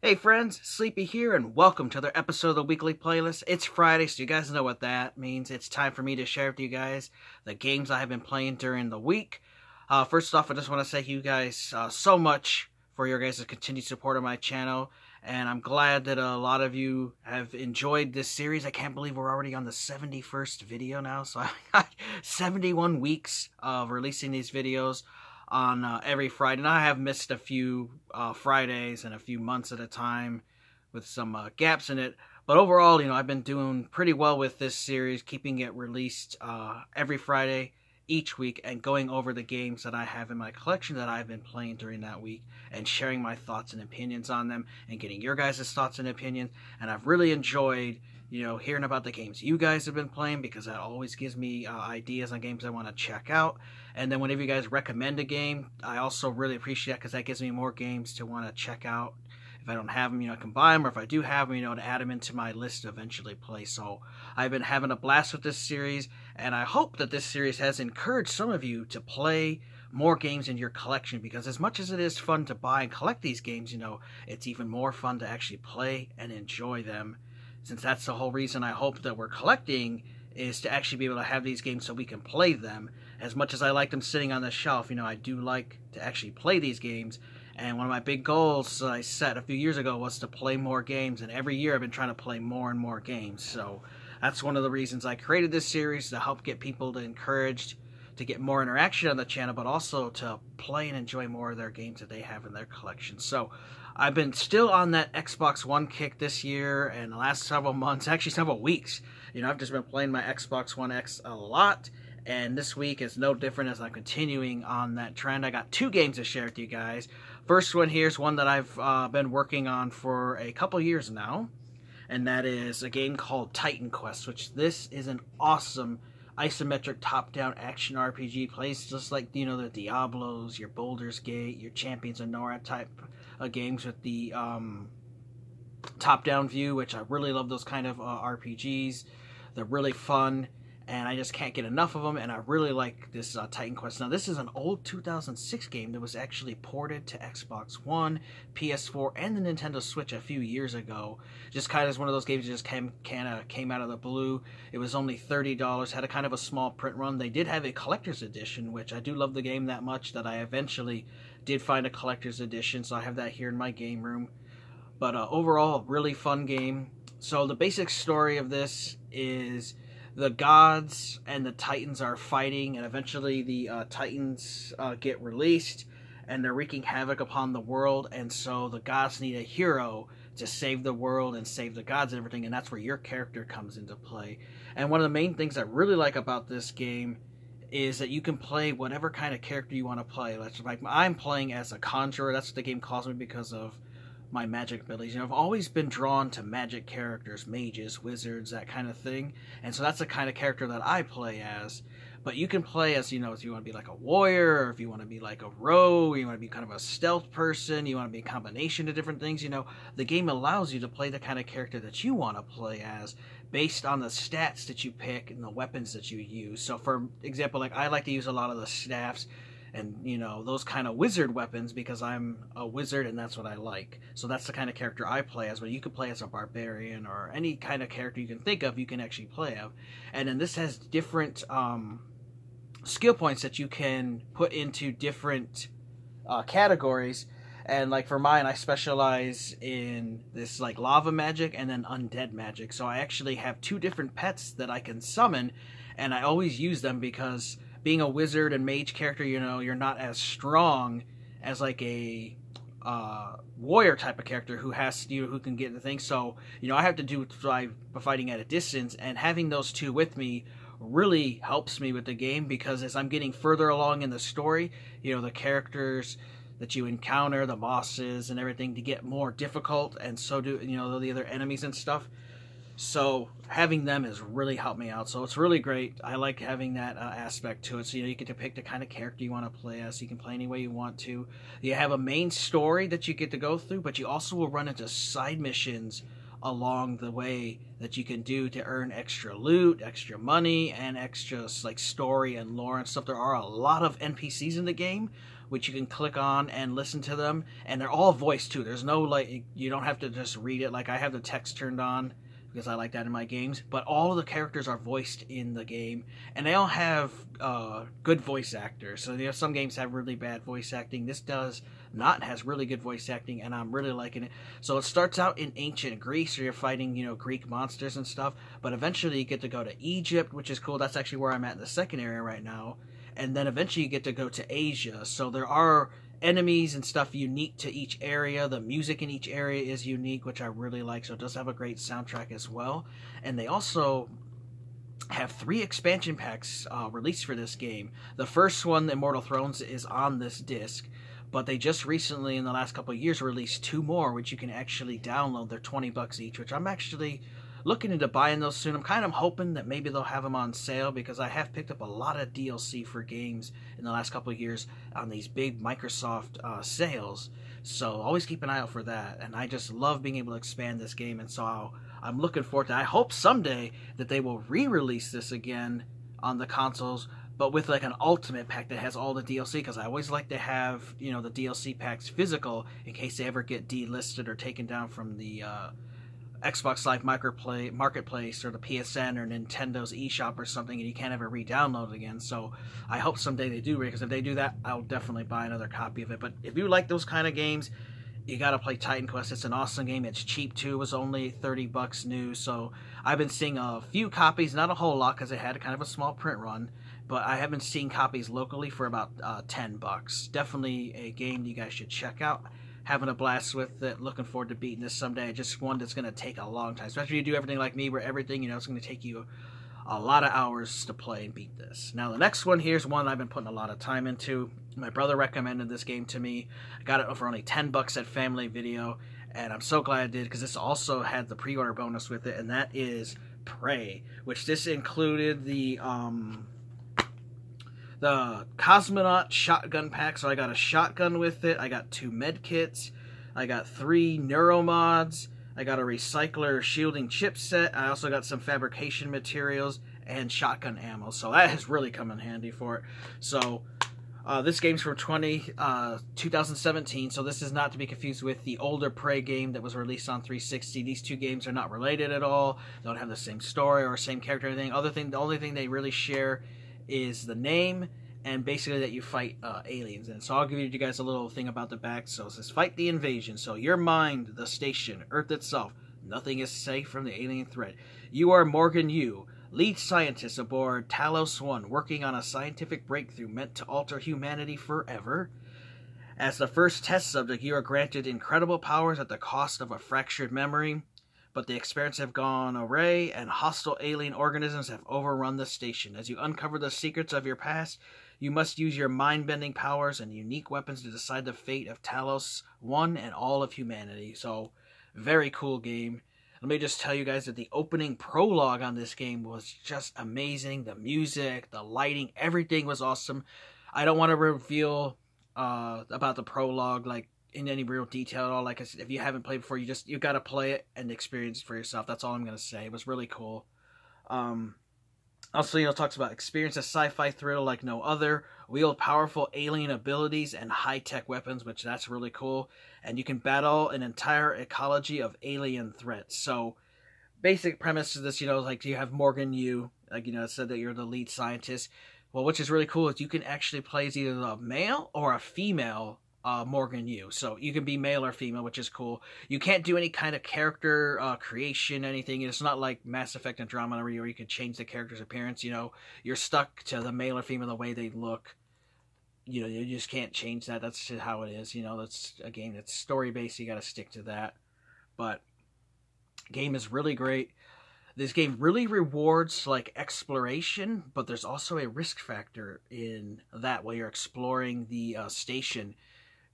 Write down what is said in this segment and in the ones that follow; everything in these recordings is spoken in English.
Hey friends, Sleepy here, and welcome to another episode of the Weekly Playlist. It's Friday, so you guys know what that means. It's time for me to share with you guys the games I have been playing during the week. First off, I just want to thank you guys so much for your guys' continued support of my channel, and I'm glad that a lot of you have enjoyed this series. I can't believe we're already on the 71st video now, so I got 71 weeks of releasing these videos on every Friday. And I have missed a few Fridays and a few months at a time with some gaps in it. But overall, I've been doing pretty well with this series, keeping it released every Friday each week and going over the games that I have in my collection that I've been playing during that week and sharing my thoughts and opinions on them and getting your guys' thoughts and opinions. And I've really enjoyed hearing about the games you guys have been playing, because that always gives me ideas on games I want to check out. And then whenever you guys recommend a game, I also really appreciate that, because that gives me more games to want to check out. If I don't have them, I can buy them, or if I do have them, to add them into my list to eventually play. So I've been having a blast with this series, and I hope that this series has encouraged some of you to play more games in your collection, because as much as it is fun to buy and collect these games, it's even more fun to actually play and enjoy them. Since that's the whole reason I hope that we're collecting, is to actually be able to have these games so we can play them. As much as I like them sitting on the shelf, I do like to actually play these games. And one of my big goals I set a few years ago was to play more games, and every year I've been trying to play more and more games. So that's one of the reasons I created this series, to help get people to encouraged to get more interaction on the channel, but also to play and enjoy more of their games that they have in their collection. So I've been still on that Xbox One kick this year, and the last several months, actually several weeks, I've just been playing my Xbox One X a lot, and this week is no different as I'm continuing on that trend. I got two games to share with you guys. First one here is one that I've been working on for a couple years now, and that is a game called Titan Quest, which this is an awesome isometric top-down action RPG. Plays just like, the Diablos, your Baldur's Gate, your Champions of Nora type games with the top-down view, which I really love those kind of RPGs. They're really fun, and I just can't get enough of them, and I really like this Titan Quest. Now, this is an old 2006 game that was actually ported to Xbox One, PS4, and the Nintendo Switch a few years ago. Just kind of as one of those games that just came out of the blue. It was only $30, had a kind of a small print run. They did have a collector's edition, which I do love the game that much that I eventually did find a collector's edition, so I have that here in my game room. But overall, a really fun game. So the basic story of this is the gods and the Titans are fighting, and eventually the Titans get released, and they're wreaking havoc upon the world, and so the gods need a hero to save the world and save the gods and everything, and that's where your character comes into play. And one of the main things I really like about this game is that you can play whatever kind of character you want to play. Like I'm playing as a conjurer. That's what the game calls me because of my magic abilities. I've always been drawn to magic characters, mages, wizards, that kind of thing. And so that's the kind of character that I play as. But you can play as, if you want to be like a warrior, or if you want to be like a rogue, or you want to be kind of a stealth person, you want to be a combination of different things, the game allows you to play the kind of character that you want to play as based on the stats that you pick and the weapons that you use. So for example, like I like to use a lot of the staffs and, those kind of wizard weapons, because I'm a wizard and that's what I like. So that's the kind of character I play as, but you could play as a barbarian or any kind of character you can think of, you can actually play of. And then this has different skill points that you can put into different categories. And like for mine, I specialize in this like lava magic and then undead magic. So I actually have two different pets that I can summon, and I always use them because being a wizard and mage character, you're not as strong as like a warrior type of character who has who can get the thing. So I have to do by fighting at a distance, and having those two with me really helps me with the game, because as I'm getting further along in the story, the characters that you encounter, the bosses and everything, to get more difficult, and so do the other enemies and stuff. So having them has really helped me out. So it's really great. I like having that aspect to it. So you get to pick the kind of character you want to play as. You can play any way you want to. You have a main story that you get to go through, but you also will run into side missions along the way that you can do to earn extra loot, extra money, and extra like story and lore and stuff. There are a lot of NPCs in the game, which you can click on and listen to them, and they're all voiced too. There's no, like, you don't have to just read it. Like, I have the text turned on because I like that in my games, but all of the characters are voiced in the game, and they all have good voice actors. So, you know, some games have really bad voice acting. This does not, has really good voice acting, and I'm really liking it. So it starts out in ancient Greece, where you're fighting, you know, Greek monsters and stuff, but eventually you get to go to Egypt, which is cool. That's actually where I'm at in the second area right now. And then eventually you get to go to Asia. So there are enemies and stuff unique to each area. The music in each area is unique, which I really like, so it does have a great soundtrack as well. And they also have 3 expansion packs released for this game. The first one, Immortal Thrones, is on this disc, but they just recently, in the last couple of years, released 2 more, which you can actually download. They're $20 each, which I'm actually looking into buying those soon. I'm kind of hoping that maybe they'll have them on sale, because I have picked up a lot of DLC for games in the last couple of years on these big Microsoft sales. So always keep an eye out for that. And I just love being able to expand this game, and so I'm looking forward to it. I hope someday that they will re-release this again on the consoles, but with like an ultimate pack that has all the DLC, because I always like to have, you know, the DLC packs physical in case they ever get delisted or taken down from the Xbox Live Marketplace or the PSN or Nintendo's eShop or something, and you can't ever re-download it again. So I hope someday they do, because if they do that, I'll definitely buy another copy of it. But if you like those kind of games, you gotta play Titan Quest. It's an awesome game. It's cheap too. It was only $30 new. So I've been seeing a few copies, not a whole lot, because it had kind of a small print run, but I have been seeing copies locally for about $10. Definitely a game you guys should check out. Having a blast with it. Looking forward to beating this someday. Just one that's going to take a long time. Especially if you do everything like me, where everything, you know, it's going to take you a lot of hours to play and beat this. Now, the next one here is one I've been putting a lot of time into. My brother recommended this game to me. I got it for only $10 at Family Video, and I'm so glad I did, because this also had the pre-order bonus with it, and that is Prey, which this included the Cosmonaut shotgun pack. So I got a shotgun with it, I got 2 med kits, I got 3 neuromods, I got a recycler shielding chipset, I also got some fabrication materials and shotgun ammo. So that has really come in handy for it. So this game's from 2017, so this is not to be confused with the older Prey game that was released on 360. These 2 games are not related at all, don't have the same story or same character or anything. The only thing they really share is the name, and basically that you fight aliens. And so I'll give you guys a little thing about the back. So it says, fight the invasion. So your mind, the station, Earth itself, nothing is safe from the alien threat. You are Morgan Yu, lead scientist aboard Talos 1, working on a scientific breakthrough meant to alter humanity forever. As the first test subject, you are granted incredible powers at the cost of a fractured memory, but the experiments have gone awry, and hostile alien organisms have overrun the station. As you uncover the secrets of your past, you must use your mind-bending powers and unique weapons to decide the fate of Talos 1 and all of humanity. So, very cool game. Let me just tell you guys that the opening prologue on this game was just amazing. The music, the lighting, everything was awesome. I don't want to reveal about the prologue, like, in any real detail at all. Like I said, if you haven't played before, you got to play it and experience it for yourself. That's all I'm going to say. It was really cool. Also, you know, it talks about experience a sci-fi thrill like no other, wield powerful alien abilities and high-tech weapons, which that's really cool, and you can battle an entire ecology of alien threats. So, basic premise of this, you know, like you have Morgan Yu, like, you know, it said that you're the lead scientist. Well, which is really cool is you can actually play as either a male or a female Morgan Yu. So you can be male or female, which is cool. You can't do any kind of character creation, anything. It's not like Mass Effect Andromeda where you can change the character's appearance. You know, you're stuck to the male or female, the way they look. You know, you just can't change that. That's just how it is. You know, that's a game that's story-based. You got to stick to that. But game is really great. This game really rewards, like, exploration, but there's also a risk factor in that while you're exploring the station.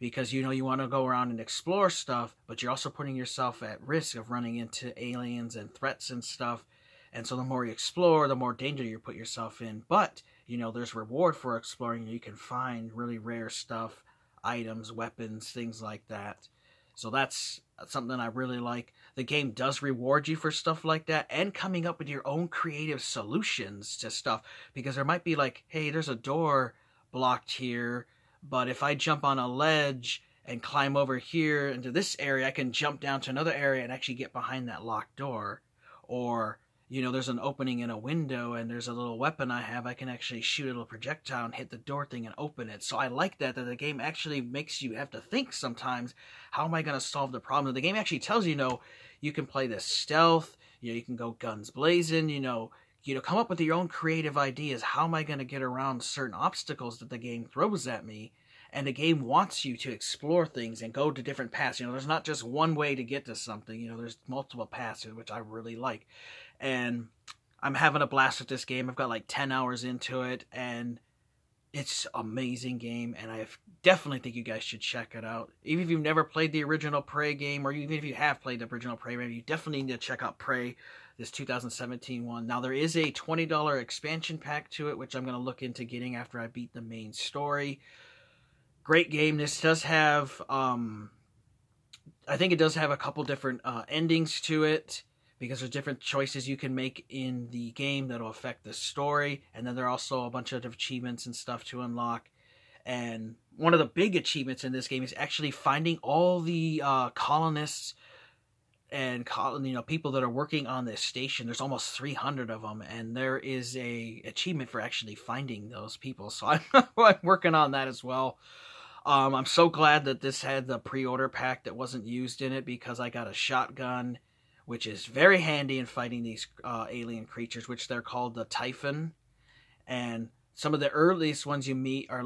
Because, you know, you want to go around and explore stuff, but you're also putting yourself at risk of running into aliens and threats and stuff. And so the more you explore, the more danger you put yourself in. But, you know, there's reward for exploring. You can find really rare stuff, items, weapons, things like that. So that's something I really like. The game does reward you for stuff like that and coming up with your own creative solutions to stuff. Because there might be like, hey, there's a door blocked here, but if I jump on a ledge and climb over here into this area, I can jump down to another area and actually get behind that locked door. Or, you know, there's an opening in a window and there's a little weapon I have, I can actually shoot a little projectile and hit the door thing and open it. So I like that the game actually makes you have to think sometimes, how am I going to solve the problem? And the game actually tells you, you know, you can play this stealth, you know, you can go guns blazing, you know, come up with your own creative ideas. How am I going to get around certain obstacles that the game throws at me? And the game wants you to explore things and go to different paths. You know, there's not just one way to get to something. You know, there's multiple paths, which I really like. And I'm having a blast with this game. I've got like 10 hours into it, and it's an amazing game, and I definitely think you guys should check it out. Even if you've never played the original Prey game, or even if you have played the original Prey game, you definitely need to check out Prey, this 2017 one. Now, there is a $20 expansion pack to it, which I'm going to look into getting after I beat the main story. Great game. This does have, I think it does have a couple different endings to it, because there's different choices you can make in the game that'll affect the story. And then there are also a bunch of achievements and stuff to unlock. And one of the big achievements in this game is actually finding all the colonists and people that are working on this station. There's almost 300 of them, and there is a achievement for actually finding those people. So I'm working on that as well. I'm so glad that this had the pre-order pack that wasn't used in it, because I got a shotgun, which is very handy in fighting these alien creatures, which they're called the Typhon. And some of the earliest ones you meet are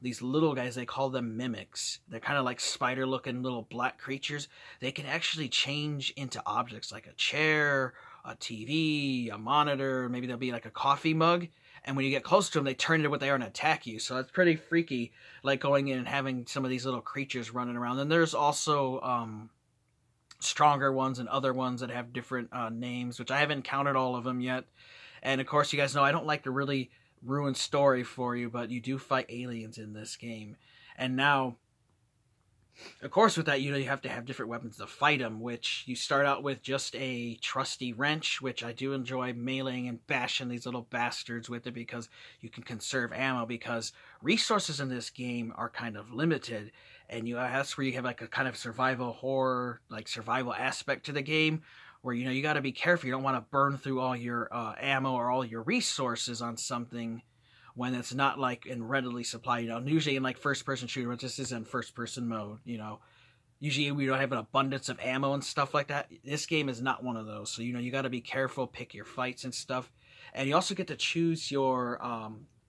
these little guys. They call them mimics. They're kind of like spider-looking little black creatures. They can actually change into objects like a chair, a TV, a monitor. Maybe there'll be like a coffee mug. And when you get close to them, they turn into what they are and attack you. So it's pretty freaky, like going in and having some of these little creatures running around. And there's also stronger ones and other ones that have different names, which I haven't encountered all of them yet. And of course, you guys know I don't like to really ruin story for you, but you do fight aliens in this game. And now, of course, with that, you have to have different weapons to fight them, which you start out with just a trusty wrench, which I do enjoy meleeing and bashing these little bastards with it, because you can conserve ammo, because resources in this game are kind of limited. And that's where you have like a kind of survival horror, like survival aspect to the game, where you got to be careful. You don't want to burn through all your ammo or all your resources on something when it's not like in readily supply. Usually in like first-person shooter, but this is in first-person mode. Usually we don't have an abundance of ammo and stuff like that. This game is not one of those. So you got to be careful, pick your fights and stuff, and you also get to choose your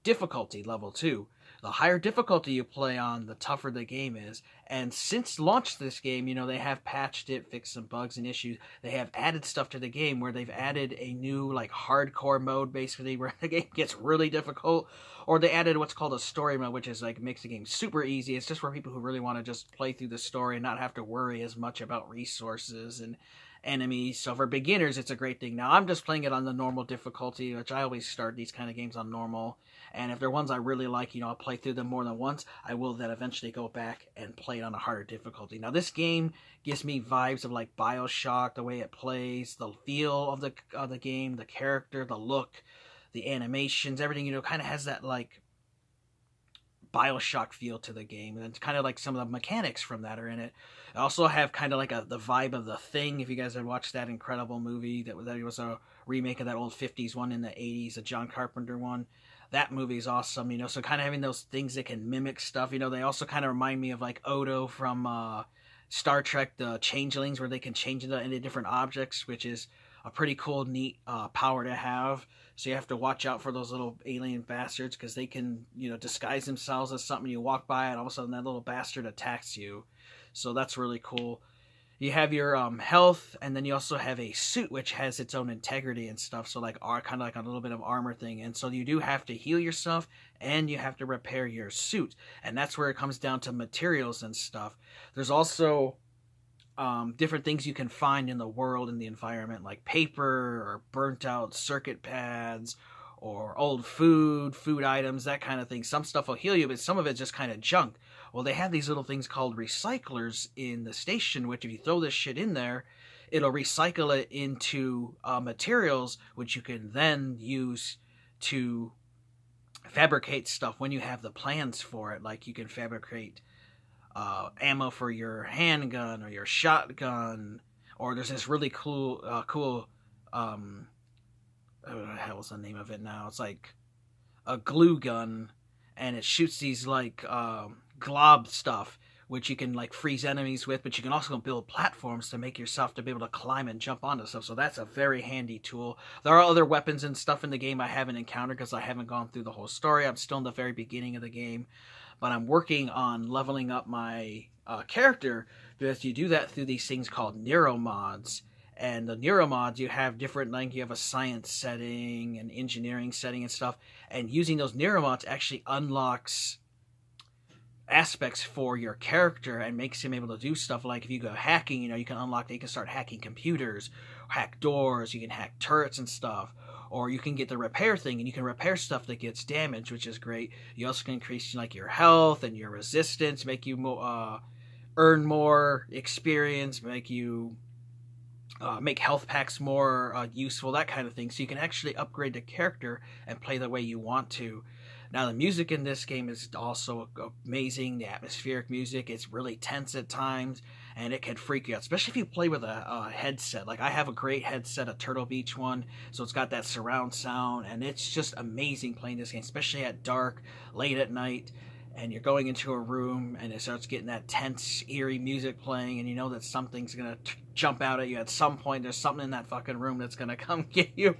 difficulty level too. The higher difficulty you play on, the tougher the game is. And since launch this game, they have patched it, fixed some bugs and issues. They have added stuff to the game where they've added a new like hardcore mode, basically, where the game gets really difficult. Or they added what's called a story mode, which is like makes the game super easy. It's just for people who really want to just play through the story and not have to worry as much about resources and enemies. So for beginners, it's a great thing. Now, I'm just playing it on the normal difficulty, which I always start these kind of games on normal. And if they're ones I really like, I'll play through them more than once. I will then eventually go back and play it on a harder difficulty. Now, this game gives me vibes of like BioShock, the way it plays, the feel of the game, the character, the look, the animations, everything, kind of has that like BioShock feel to the game. And it's kind of like some of the mechanics from that are in it. I also have kind of like the vibe of The Thing, if you guys had watched that incredible movie that was a remake of that old 50s one in the 80s, a John Carpenter one. That movie is awesome, so kind of having those things that can mimic stuff. They also kind of remind me of like Odo from Star Trek, the Changelings, where they can change into different objects, which is a pretty cool, neat power to have. So you have to watch out for those little alien bastards, because they can, disguise themselves as something. You walk by and all of a sudden that little bastard attacks you. So that's really cool. You have your health, and then you also have a suit which has its own integrity and stuff. So like kind of like a little bit of armor thing. And so you do have to heal yourself, and you have to repair your suit. And that's where it comes down to materials and stuff. There's also different things you can find in the world, in the environment, like paper or burnt out circuit pads or old food items, that kind of thing. Some stuff will heal you, but some of it's just kind of junk. Well, they have these little things called recyclers in the station, which if you throw this shit in there, it'll recycle it into materials, which you can then use to fabricate stuff when you have the plans for it. Like you can fabricate ammo for your handgun or your shotgun, or there's this really cool what the hell is the name of it now? It's like a glue gun, and it shoots these like glob stuff, which you can like freeze enemies with, but you can also build platforms to make yourself to be able to climb and jump onto stuff. So that's a very handy tool. There are other weapons and stuff in the game I haven't encountered because I haven't gone through the whole story. I'm still in the very beginning of the game, but I'm working on leveling up my character, because you do that through these things called neuromods. And the neuromods, you have different, like you have a science setting, an engineering setting and stuff, and using those neuromods actually unlocks aspects for your character and makes him able to do stuff. Like if you go hacking, you know, you can start hacking computers, hack doors, you can hack turrets and stuff, or you can get the repair thing and you can repair stuff that gets damaged, which is great. You also can increase like your health and your resistance, make you earn more experience, make you make health packs more useful, that kind of thing. So you can actually upgrade the character and play the way you want to. Now, the music in this game is also amazing. The atmospheric music is really tense at times, and it can freak you out, especially if you play with a headset. Like, I have a great headset, a Turtle Beach one, so it's got that surround sound, and it's just amazing playing this game, especially at dark, late at night, and you're going into a room, and it starts getting that tense, eerie music playing, and you know that something's going to jump out at you at some point. There's something in that fucking room that's going to come get you.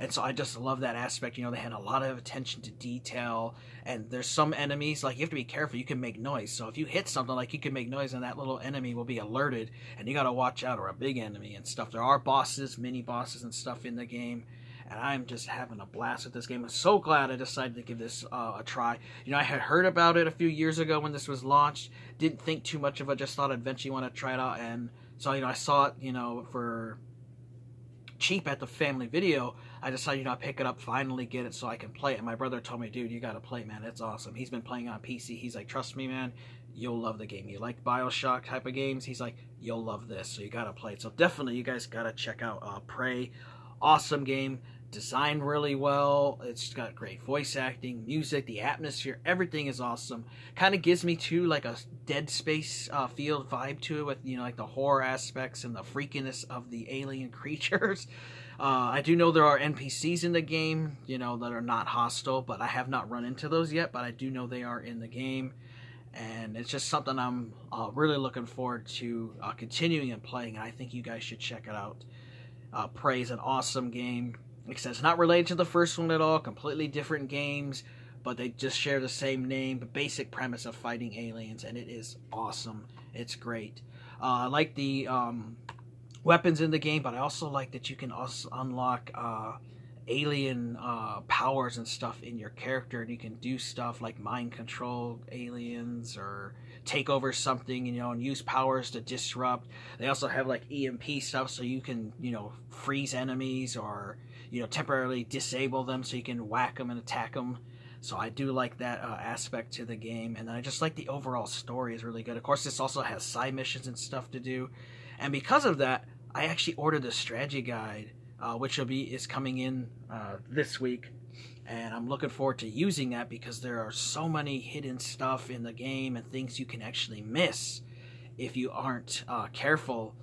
And so I just love that aspect. You know, they had a lot of attention to detail, and there's some enemies, like, you have to be careful. You can make noise. So if you hit something, like, you can make noise, and that little enemy will be alerted, and you got to watch out, or a big enemy and stuff. There are bosses, mini bosses and stuff in the game, and I'm just having a blast with this game. I'm so glad I decided to give this a try. You know, I had heard about it a few years ago when this was launched. Didn't think too much of it. Just thought I'd eventually want to try it out. And so, you know, I saw it, you know, for cheap at the Family Video. I decided, you know, I'd pick it up, finally get it so I can play it. And my brother told me, dude, you got to play it, man. It's awesome. He's been playing on PC. He's like, trust me, man, you'll love the game. You like BioShock type of games? He's like, you'll love this. So you got to play it. So definitely, you guys got to check out Prey. Awesome game. Designed really well. It's got great voice acting, music, the atmosphere, everything is awesome. Kind of gives me too like a Dead Space field vibe to it, with, you know, like the horror aspects and the freakiness of the alien creatures. I do know there are NPCs in the game, you know, that are not hostile, but I have not run into those yet, but I do know they are in the game. And it's just something I'm really looking forward to continuing and playing, and I think you guys should check it out. Prey is an awesome game. Like I said, it's not related to the first one at all, completely different games, but they just share the same name, the basic premise of fighting aliens, and it is awesome. It's great. I like the weapons in the game, but I also like that you can also unlock alien powers and stuff in your character, and you can do stuff like mind control aliens or take over something, you know, and use powers to disrupt. They also have like EMP stuff, so you can, you know, freeze enemies or, you know, temporarily disable them so you can whack them and attack them. So I do like that aspect to the game, and then I just like the overall story is really good. Of course, this also has side missions and stuff to do, and because of that, I actually ordered the strategy guide, which is coming in this week, and I'm looking forward to using that because there are so many hidden stuff in the game and things you can actually miss if you aren't careful.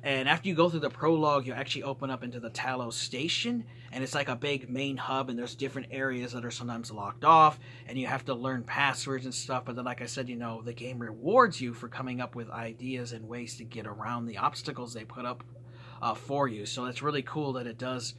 And after you go through the prologue, you actually open up into the Talos station, and it's like a big main hub, and there's different areas that are sometimes locked off, and you have to learn passwords and stuff. But then, like I said, you know, the game rewards you for coming up with ideas and ways to get around the obstacles they put up for you. So it's really cool that it does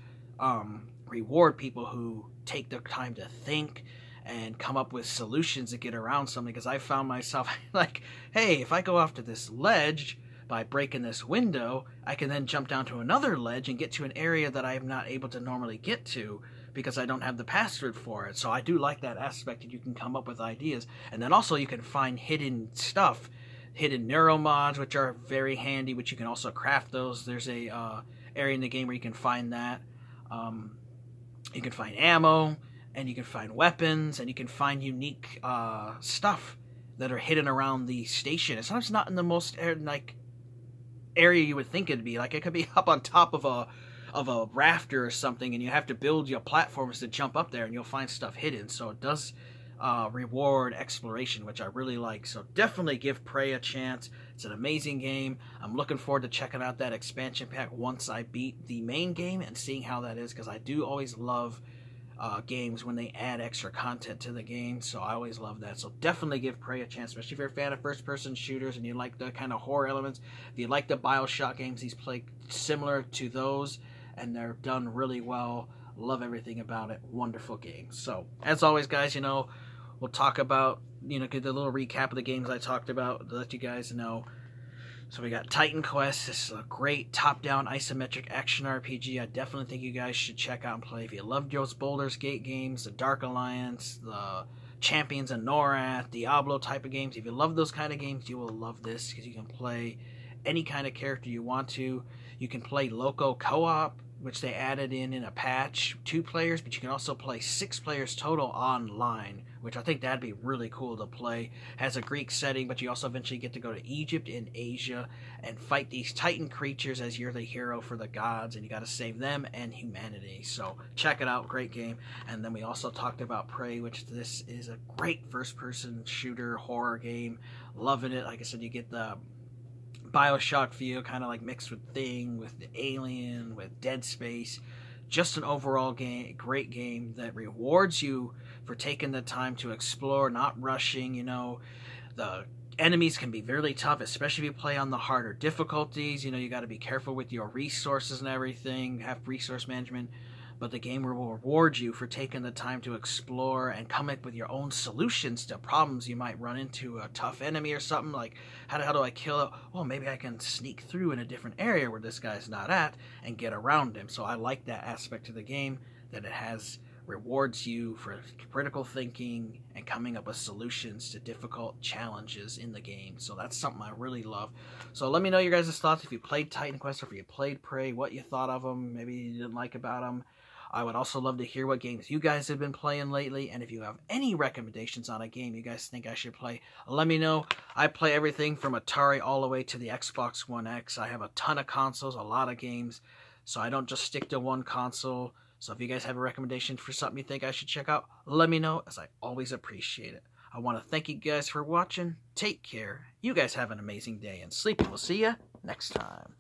reward people who take their time to think and come up with solutions to get around something. Because I found myself like, hey, if I go off to this ledge by breaking this window, I can then jump down to another ledge and get to an area that I'm not able to normally get to because I don't have the password for it. So I do like that aspect that you can come up with ideas. And then also you can find hidden stuff, hidden neuromods, which are very handy, which you can also craft those. There's a area in the game where you can find that. You can find ammo, and you can find weapons, and you can find unique stuff that are hidden around the station. And sometimes not in the most like area you would think it'd be. Like, it could be up on top of of a rafter or something, and you have to build your platforms to jump up there, and you'll find stuff hidden. So it does reward exploration, which I really like. So definitely give Prey a chance. It's an amazing game. I'm looking forward to checking out that expansion pack once I beat the main game and seeing how that is, because I do always love games when they add extra content to the game, so I always love that. So definitely give Prey a chance, especially if you're a fan of first-person shooters and you like the kind of horror elements. If you like the Bioshock games, these play similar to those, and they're done really well. Love everything about it. Wonderful game. So, as always, guys, we'll talk about, get the little recap of the games I talked about to let you guys know. So we got Titan Quest. This is a great top-down isometric action RPG. I definitely think you guys should check out and play. If you loved those Baldur's Gate games, the Dark Alliance, the Champions of Norath, Diablo type of games, if you love those kind of games, you will love this, because you can play any kind of character you want to. You can play local co-op, which they added in a patch, 2 players, but you can also play 6 players total online, which I think that'd be really cool to play. Has a Greek setting, but you also eventually get to go to Egypt and Asia and fight these Titan creatures as you're the hero for the gods, and you got to save them and humanity. So check it out, great game. And then we also talked about Prey, which this is a great first-person shooter horror game. Loving it. Like I said, you get the Bioshock feel, kind of like mixed with Thing, with the Alien, with Dead Space. Just an overall great game that rewards you for taking the time to explore, not rushing. The enemies can be really tough, especially if you play on the harder difficulties. You got to be careful with your resources and everything, have resource management. But the game will reward you for taking the time to explore and come up with your own solutions to problems you might run into. A tough enemy or something, like, how do I kill it? Well, maybe I can sneak through in a different area where this guy's not at and get around him. So I like that aspect of the game, that it rewards you for critical thinking and coming up with solutions to difficult challenges in the game. So that's something I really love. So let me know your guys' thoughts if you played Titan Quest or if you played Prey, what you thought of them, maybe you didn't like about them. I would also love to hear what games you guys have been playing lately, and if you have any recommendations on a game you guys think I should play, let me know. I play everything from Atari all the way to the Xbox One X. I have a ton of consoles, a lot of games, so I don't just stick to one console. So if you guys have a recommendation for something you think I should check out, let me know, as I always appreciate it. I want to thank you guys for watching. Take care. You guys have an amazing day, and Sleepy will see you next time.